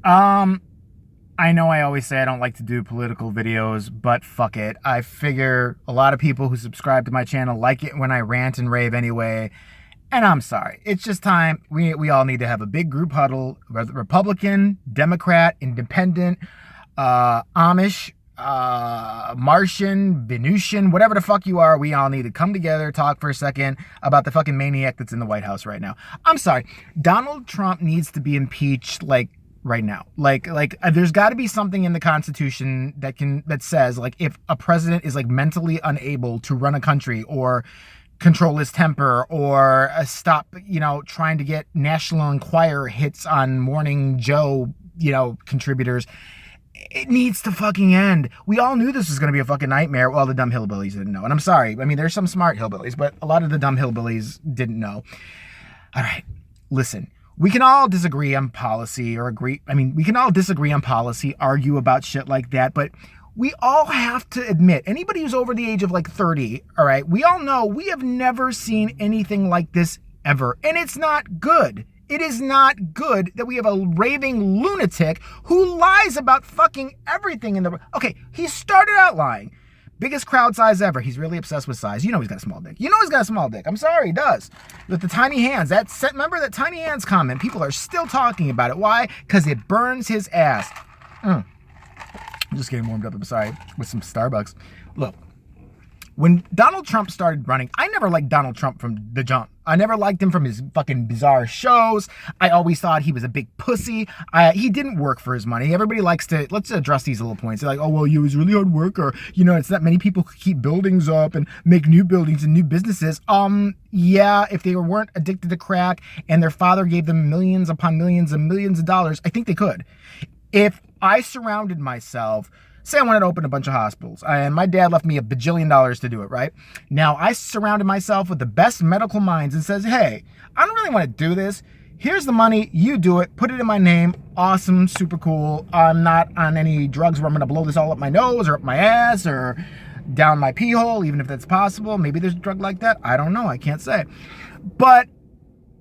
I know I always say I don't like to do political videos, but fuck it. I figure a lot of people who subscribe to my channel like it when I rant and rave anyway. And I'm sorry. It's just time. We all need to have a big group huddle. Republican, Democrat, Independent, Amish, Martian, Venusian, whatever the fuck you are, we all need to come together, talk for a second about the fucking maniac that's in the White House right now. I'm sorry. Donald Trump needs to be impeached like right now. There's got to be something in the Constitution that says like if a president is like mentally unable to run a country or control his temper or stop, trying to get National Enquirer hits on Morning Joe, contributors. It needs to fucking end. We all knew this was going to be a fucking nightmare. Well, the dumb hillbillies didn't know. And I'm sorry. I mean, there's some smart hillbillies, but a lot of the dumb hillbillies didn't know. All right. Listen, we can all disagree on policy we can all disagree on policy, argue about shit like that, but we all have to admit, anybody who's over the age of like 30, all right, we all know we have never seen anything like this ever. And it's not good. It is not good that we have a raving lunatic who lies about fucking everything in the... Okay, he started out lying. Biggest crowd size ever. He's really obsessed with size. You know he's got a small dick. You know he's got a small dick. I'm sorry, he does. With the tiny hands. Remember that tiny hands comment? People are still talking about it. Why? Because it burns his ass. I'm just getting warmed up, I'm sorry, with some Starbucks. Look, when Donald Trump started running, I never liked Donald Trump from the jump. I never liked him from his fucking bizarre shows. I always thought he was a big pussy. He didn't work for his money. Everybody likes to, let's address these little points. They're like, oh, well, he was really hard work, or, it's not many people who keep buildings up and make new buildings and new businesses. Yeah, if they weren't addicted to crack and their father gave them millions upon millions and millions of dollars, I think they could. If I surrounded myself, say I wanted to open a bunch of hospitals, and my dad left me $1 bajillion to do it, right? Now, I surrounded myself with the best medical minds and says, hey, I don't really want to do this. Here's the money. You do it. Put it in my name. Awesome. Super cool. I'm not on any drugs where I'm going to blow this all up my nose or up my ass or down my pee hole, even if that's possible. Maybe there's a drug like that. I don't know. I can't say. But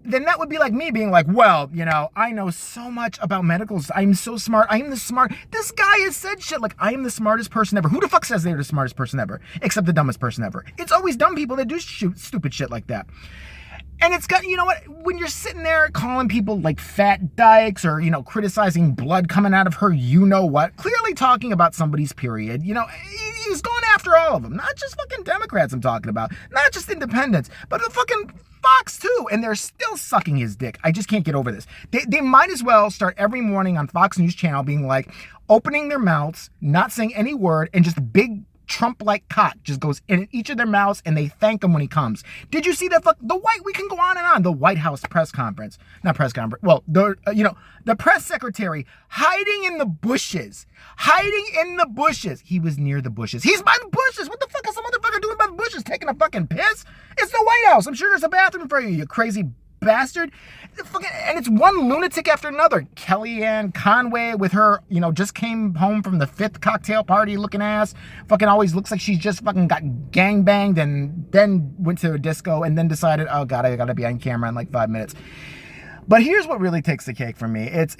then that would be like me being like, well, I know so much about medicals. I'm so smart. I am the smart. This guy has said shit like, I am the smartest person ever. Who the fuck says they're the smartest person ever? Except the dumbest person ever. It's always dumb people that do stupid shit like that. And it's got, when you're sitting there calling people like fat dykes or, criticizing blood coming out of her, what, clearly talking about somebody's period, he's going after all of them. Not just fucking Democrats I'm talking about. Not just independents, but the fucking Fox too. And they're still sucking his dick. I just can't get over this. They might as well start every morning on Fox News Channel being like, opening their mouths, not saying any word, and just big Trump-like cock just goes in each of their mouths and they thank him when he comes. Did you see that? We can go on and on. The White House press conference, not press conference. Well, the press secretary hiding in the bushes. He was near the bushes. He's by the bushes. What the fuck is some motherfucker doing by the bushes? Taking a fucking piss? It's the White House. I'm sure there's a bathroom for you, you crazy bastard. And it's one lunatic after another. Kellyanne Conway with her, just came home from the 5th cocktail party looking ass. Fucking always looks like she's just fucking got gangbanged and then went to a disco and then decided, oh God, I gotta be on camera in like 5 minutes. But here's what really takes the cake for me. It's,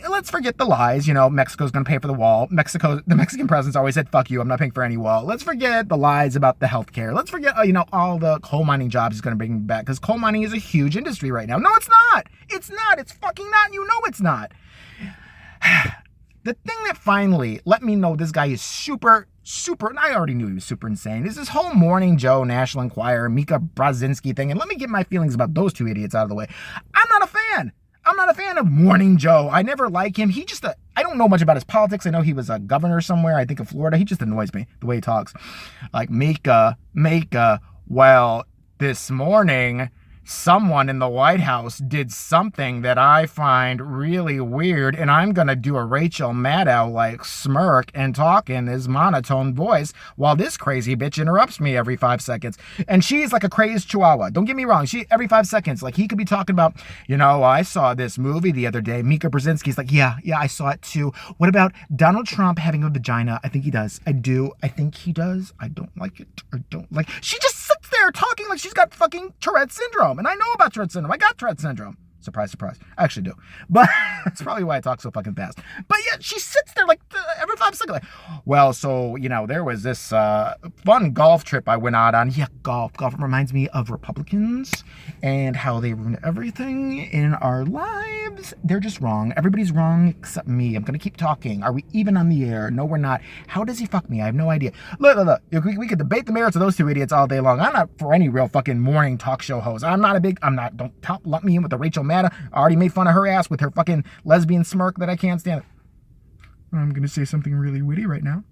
let's forget the lies. Mexico's going to pay for the wall. The Mexican president's always said, fuck you, I'm not paying for any wall. Let's forget the lies about the healthcare. Let's forget, all the coal mining jobs he's going to bring back, because coal mining is a huge industry right now. No, it's not. It's not. It's fucking not. And it's not. The thing that finally let me know this guy is super, and I already knew he was super insane, is this whole Morning Joe, National Enquirer, Mika Brzezinski thing. And let me get my feelings about those two idiots out of the way. I'm not a fan of Morning Joe. I never like him. I don't know much about his politics. I know he was a governor somewhere, I think of Florida. He just annoys me, the way he talks. Like, Mika, well, this morning, someone in the White House did something that I find really weird, and I'm gonna do a Rachel Maddow like smirk and talk in his monotone voice while this crazy bitch interrupts me every 5 seconds. And she's like a crazed chihuahua. Don't get me wrong. She every 5 seconds, like he could be talking about, I saw this movie the other day. Mika Brzezinski's like, yeah, I saw it too. What about Donald Trump having a vagina? I think he does. I do. I think he does. I don't like it or don't like. She just sits there talking like she's got fucking Tourette syndrome. And I know about Tourette syndrome. I got Tourette syndrome. Surprise, surprise. I actually do. But that's probably why I talk so fucking fast. But yeah, she sits there like every 5 seconds. Like, well, so, there was this fun golf trip I went out on. Yeah, golf. Golf reminds me of Republicans and how they ruin everything in our lives. They're just wrong. Everybody's wrong except me. I'm going to keep talking. Are we even on the air? No, we're not. How does he fuck me? I have no idea. Look. We could debate the merits of those two idiots all day long. I'm not for any real fucking morning talk show host. Don't lump me in with the Rachel Maddow. I already made fun of her ass with her fucking lesbian smirk that I can't stand. I'm going to say something really witty right now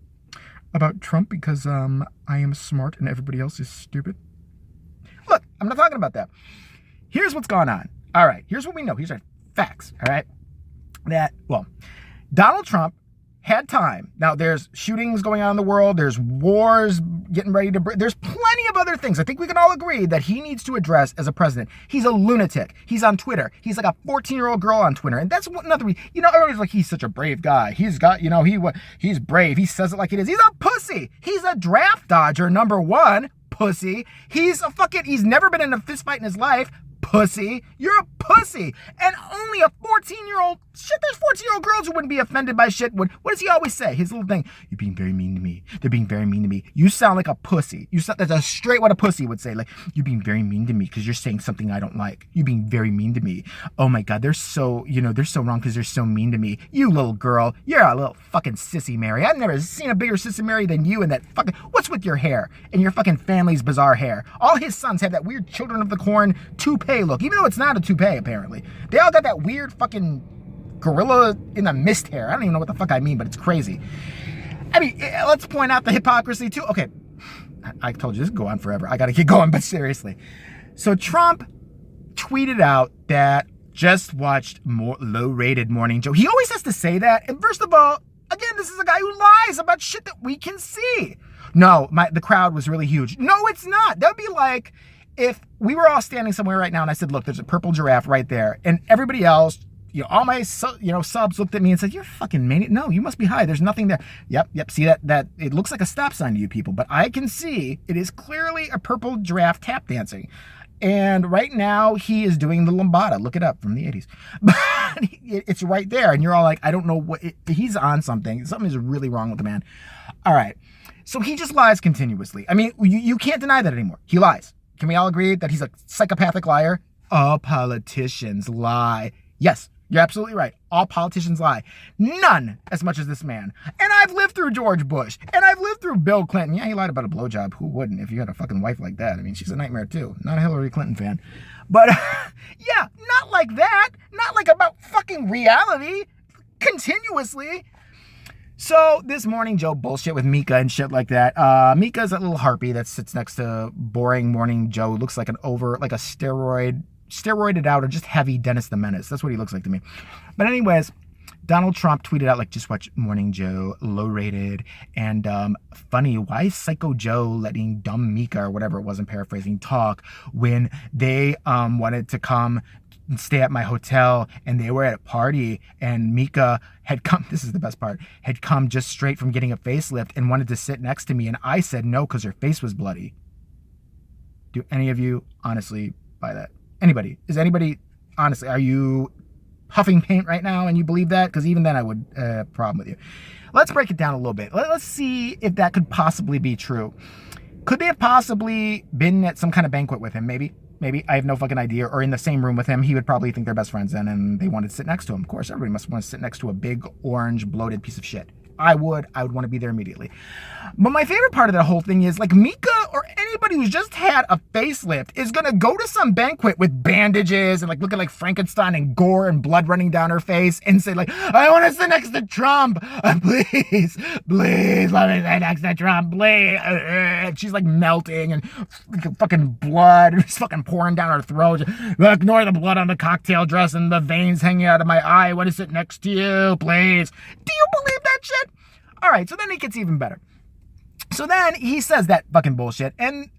about Trump because I am smart and everybody else is stupid. Look, I'm not talking about that. Here's what's going on. All right, here's what we know. Here's our facts, all right? Donald Trump had time. Now, there's shootings going on in the world. There's wars getting ready to break. There's plenty of other things I think we can all agree that he needs to address as a president. He's a lunatic. He's on Twitter. He's like a 14-year-old girl on Twitter. And that's another reason. Everybody's like, he's such a brave guy. He's got, he's brave. He says it like it is. He's a pussy. He's a draft dodger, number one. Pussy. He's never been in a fist fight in his life. Pussy. You're a pussy. And only a 14-year-old, there's 14-year-old girls who wouldn't be offended by shit. What does he always say? His little thing, you're being very mean to me. They're being very mean to me. You sound like a pussy. That's a straight what a pussy would say. Like, you're being very mean to me because you're saying something I don't like. You're being very mean to me. Oh my God, they're so wrong because they're so mean to me. You little girl, you're a little fucking sissy Mary. I've never seen a bigger sissy Mary than you and that fucking, what's with your hair and your fucking family's bizarre hair? All his sons have that weird Children of the Corn toupee look, even though it's not a toupee apparently. They all got that weird fucking gorilla in the mist hair. I don't even know what the fuck I mean, but it's crazy. I mean, let's point out the hypocrisy too. Okay, I told you this could go on forever. I gotta keep going, but seriously. So Trump tweeted out that just watched more low-rated Morning Joe. He always has to say that. And first of all, again, this is a guy who lies about shit that we can see. No, the crowd was really huge. No, it's not. That would be like if we were all standing somewhere right now and I said, look, there's a purple giraffe right there. And everybody else, all my subs looked at me and said, you're fucking maniac. No, you must be high. There's nothing there. Yep. See that it looks like a stop sign to you people, but I can see it is clearly a purple giraffe tap dancing. And right now he is doing the lambada. Look it up, from the 80s. But it's right there. And you're all like, I don't know he's on something. Something is really wrong with the man. All right. So he just lies continuously. I mean, you can't deny that anymore. He lies. Can we all agree that he's a psychopathic liar? All politicians lie. Yes, you're absolutely right. All politicians lie. None as much as this man. And I've lived through George Bush. And I've lived through Bill Clinton. Yeah, he lied about a blowjob. Who wouldn't if you had a fucking wife like that? I mean, she's a nightmare too. Not a Hillary Clinton fan. But yeah, not like that. Not like about fucking reality. Continuously. So this Morning Joe bullshit with Mika and shit like that. Mika's that little harpy that sits next to boring Morning Joe. Looks like a steroided out or just heavy Dennis the Menace. That's what he looks like to me. But anyways, Donald Trump tweeted out, like, just watch Morning Joe, low rated. And funny, why is Psycho Joe letting dumb Mika or whatever it was, I'm paraphrasing, talk when they wanted to come and stay at my hotel and they were at a party and Mika had come, this is the best part, had come just straight from getting a facelift and wanted to sit next to me. And I said no because her face was bloody. Do any of you honestly buy that? Anybody? Is anybody, honestly, are you huffing paint right now and you believe that? Because even then I would have a problem with you. Let's break it down a little bit. Let's see if that could possibly be true. Could they have possibly been at some kind of banquet with him? Maybe. I have no fucking idea. Or in the same room with him. He would probably think they're best friends then and they wanted to sit next to him. Of course, everybody must want to sit next to a big, orange, bloated piece of shit. I would want to be there immediately. But my favorite part of that whole thing is, like, Mika or anybody who's just had a facelift is going to go to some banquet with bandages and, like, looking like Frankenstein and gore and blood running down her face and say, like, I want to sit next to Trump. Please, let me sit next to Trump, please. And she's, like, melting and fucking blood is fucking pouring down her throat. Ignore the blood on the cocktail dress and the veins hanging out of my eye. I want to sit next to you, please. Do you believe that shit? All right, so then it gets even better. So then he says that fucking bullshit, and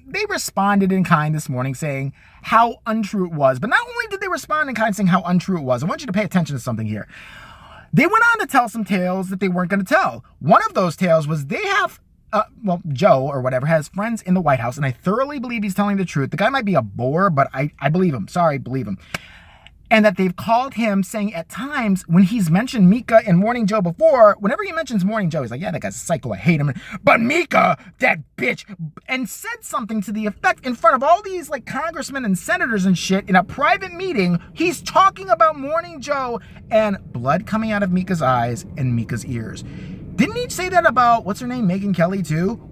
they responded in kind this morning saying how untrue it was. But not only did they respond in kind saying how untrue it was, I want you to pay attention to something here. They went on to tell some tales that they weren't going to tell. One of those tales was they have, Joe or whatever has friends in the White House, and I thoroughly believe he's telling the truth. The guy might be a bore, but I believe him. Sorry, believe him. And that they've called him, saying at times when he's mentioned Mika and Morning Joe before, whenever he mentions Morning Joe, he's like, yeah, that guy's a psycho, I hate him. But Mika, that bitch, and said something to the effect in front of all these like congressmen and senators and shit in a private meeting. He's talking about Morning Joe and blood coming out of Mika's eyes and Mika's ears. Didn't he say that about, what's her name, Megyn Kelly too?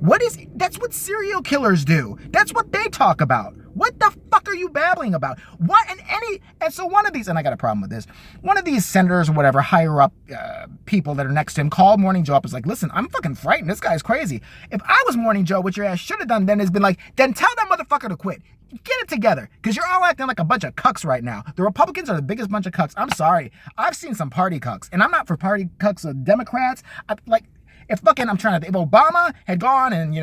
That's what serial killers do. That's what they talk about. What the fuck are you babbling about? What, and so one of these, and I got a problem with this, one of these senators or whatever, higher up people that are next to him called Morning Joe up, is like, listen, I'm fucking frightened. This guy's crazy. If I was Morning Joe, what your ass should have done then is been like, then tell that motherfucker to quit. Get it together, because you're all acting like a bunch of cucks right now. The Republicans are the biggest bunch of cucks. I'm sorry. I've seen some party cucks, and I'm not for party cucks of Democrats. If Obama had gone and,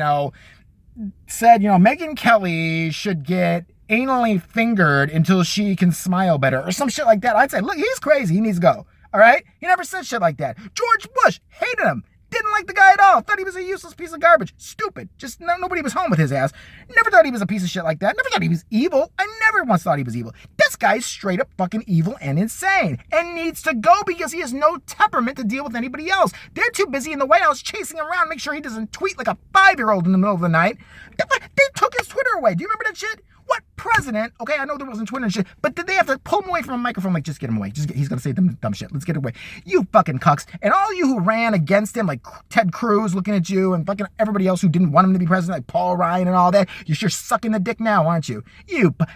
said, Megyn Kelly should get anally fingered until she can smile better or some shit like that, I'd say, look, he's crazy. He needs to go. All right? He never said shit like that. George Bush hated him. Didn't like the guy at all. Thought he was a useless piece of garbage. Stupid. Just nobody was home with his ass. Never thought he was a piece of shit like that. Never thought he was evil. I never once thought he was evil. This guy's straight up fucking evil and insane and needs to go because he has no temperament to deal with anybody else. They're too busy in the White House chasing him around, make sure he doesn't tweet like a 5-year-old in the middle of the night. They took his Twitter away. Do you remember that shit? What president? Okay, I know there wasn't Twitter and shit, but did they have to pull him away from a microphone? Like, just get him away. He's gonna say dumb shit. Let's get it away. You fucking cucks. And all you who ran against him, like Ted Cruz looking at you, and fucking everybody else who didn't want him to be president, like Paul Ryan and all that, you're sure sucking the dick now, aren't you?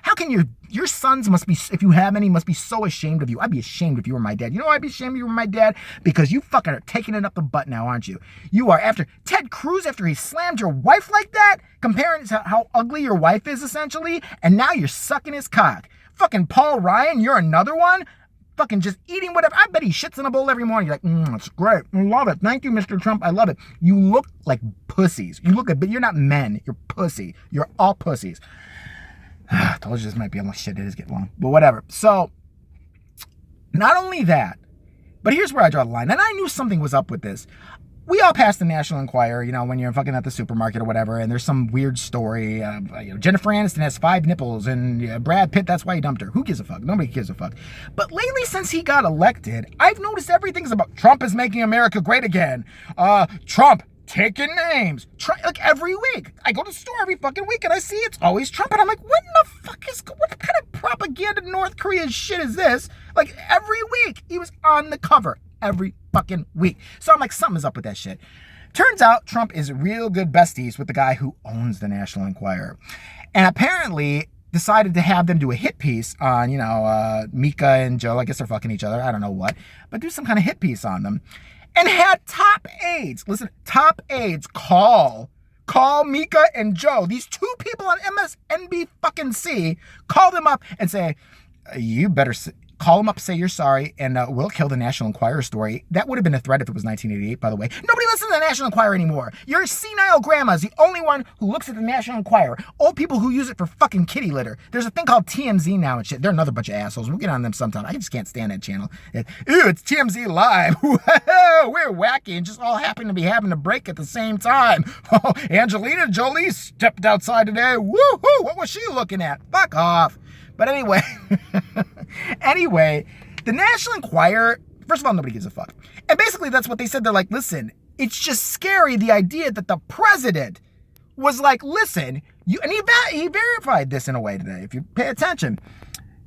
How can your sons must be, if you have any, must be so ashamed of you. I'd be ashamed if you were my dad. You know why I'd be ashamed if you were my dad? Because you fucking are taking it up the butt now, aren't you? You are after Ted Cruz, after he slammed your wife like that, comparing to how ugly your wife is, essentially, and now you're sucking his cock. Fucking Paul Ryan, you're another one. Fucking just eating whatever. I bet he shits in a bowl every morning. You're like, it's great. I love it. Thank you, Mr. Trump. I love it. You look like pussies. But you're not men. You're pussy. You're all pussies. I told you this might be a long shit. It is getting long. But whatever. So, not only that, but here's where I draw the line. And I knew something was up with this. We all pass the National Enquirer, when you're fucking at the supermarket or whatever, and there's some weird story. Jennifer Aniston has 5 nipples, and Brad Pitt, that's why he dumped her. Who gives a fuck? Nobody gives a fuck. But lately, since he got elected, I've noticed everything's about Trump is making America great again. Trump taking names. Like every week. I go to the store every fucking week, and I see it's always Trump, and I'm like, what kind of propaganda North Korea shit is this? Like every week, he was on the cover. Every fucking week. So I'm like, something's up with that shit. Turns out Trump is real good besties with the guy who owns the National Enquirer. And apparently decided to have them do a hit piece on, Mika and Joe. I guess they're fucking each other. I don't know what. But do some kind of hit piece on them. And had top aides call Mika and Joe, these 2 people on MSNB fucking C, call them up and say, you better call them up, say you're sorry, and we'll kill the National Enquirer story. That would have been a threat if it was 1988, by the way. Nobody listens to the National Enquirer anymore. Your senile grandma is the only one who looks at the National Enquirer. Old people who use it for fucking kitty litter. There's a thing called TMZ now and shit. They're another bunch of assholes. We'll get on them sometime. I just can't stand that channel. It's TMZ Live. We're wacky and just all happen to be having a break at the same time. Oh, Angelina Jolie stepped outside today. Woohoo! What was she looking at? Fuck off. But anyway, the National Enquirer, first of all, nobody gives a fuck. And basically that's what they said. They're like, listen, it's just scary, the idea that the president was like, listen, and he verified this in a way today, if you pay attention.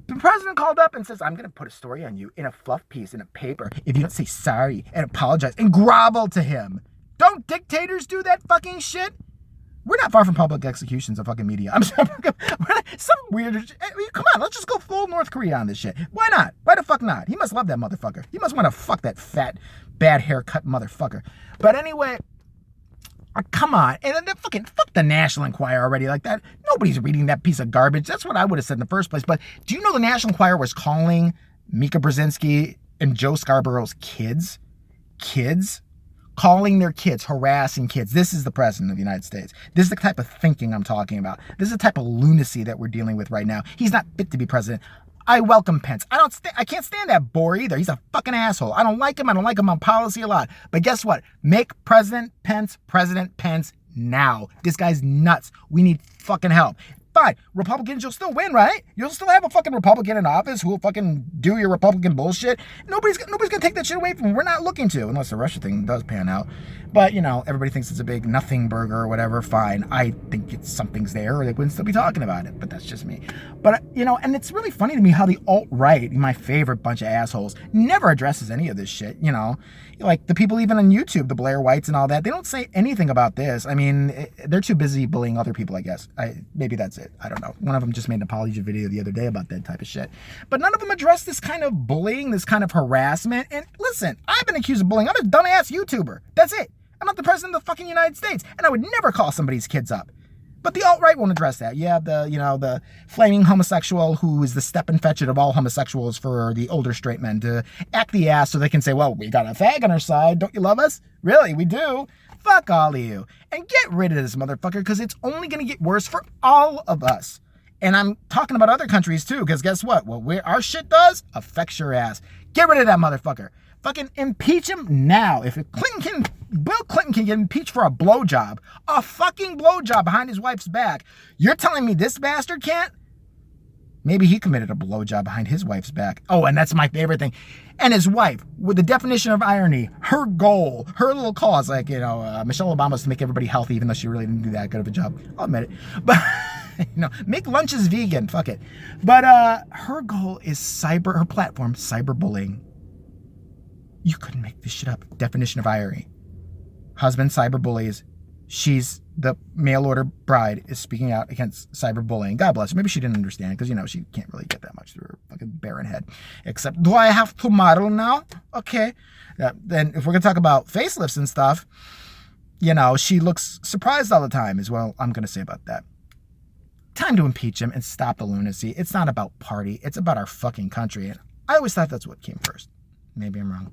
The president called up and says, I'm going to put a story on you in a fluff piece, in a paper, if you don't say sorry and apologize and grovel to him. Don't dictators do that fucking shit? We're not far from public executions of fucking media. I'm sorry. Some weird... Come on, let's just go full North Korea on this shit. Why not? Why the fuck not? He must love that motherfucker. He must want to fuck that fat, bad haircut motherfucker. But anyway, come on. And then fuck the National Enquirer already like that. Nobody's reading that piece of garbage. That's what I would have said in the first place. But do you know the National Enquirer was calling Mika Brzezinski and Joe Scarborough's kids? Calling their kids, harassing kids. This is the president of the United States. This is the type of thinking I'm talking about. This is the type of lunacy that we're dealing with right now. He's not fit to be president. I welcome Pence. I can't stand that bore either. He's a fucking asshole. I don't like him. I don't like him on policy a lot. But guess what? Make President Pence now. This guy's nuts. We need fucking help. Fine. Republicans, you'll still win, right? You'll still have a fucking Republican in office who will fucking do your Republican bullshit. Nobody's gonna take that shit away from them. We're not looking to, unless the Russia thing does pan out. But, you know, everybody thinks it's a big nothing burger or whatever. Fine. I think something's there, or they wouldn't still be talking about it. But that's just me. But, you know, and it's really funny to me how the alt-right, my favorite bunch of assholes, never addresses any of this shit, you know? Like, the people even on YouTube, the Blair Whites and all that, they don't say anything about this. I mean, they're too busy bullying other people, I guess. Maybe that's it. I don't know. One of them just made an apology video the other day about that type of shit. But none of them address this kind of bullying, this kind of harassment. And listen, I've been accused of bullying. I'm a dumbass YouTuber. That's it. I'm not the president of the fucking United States. And I would never call somebody's kids up. But the alt-right won't address that. You have the flaming homosexual who is the step and fetch it of all homosexuals for the older straight men to act the ass so they can say, well, we got a fag on our side. Don't you love us? Really, we do. Fuck all of you. And get rid of this motherfucker, because it's only going to get worse for all of us. And I'm talking about other countries too, because guess what? What our shit does affects your ass. Get rid of that motherfucker. Fucking impeach him now. If Bill Clinton can get impeached for a blowjob, a fucking blowjob behind his wife's back, you're telling me this bastard can't? Maybe he committed a blowjob behind his wife's back. Oh, and that's my favorite thing. And his wife, with the definition of irony, her goal, her little cause, like, you know, Michelle Obama was to make everybody healthy, even though she really didn't do that good of a job. I'll admit it. But, you know, make lunches vegan. Fuck it. But her goal is her platform, cyberbullying. You couldn't make this shit up. Definition of irony. Husband cyberbullies. She's the mail order bride is speaking out against cyberbullying. God bless her. Maybe she didn't understand because, you know, she can't really get that much through her fucking barren head. Except, do I have to model now? Okay. Then if we're going to talk about facelifts and stuff, you know, she looks surprised all the time is what I'm going to say about that. Time to impeach him and stop the lunacy. It's not about party. It's about our fucking country. And I always thought that's what came first. Maybe I'm wrong.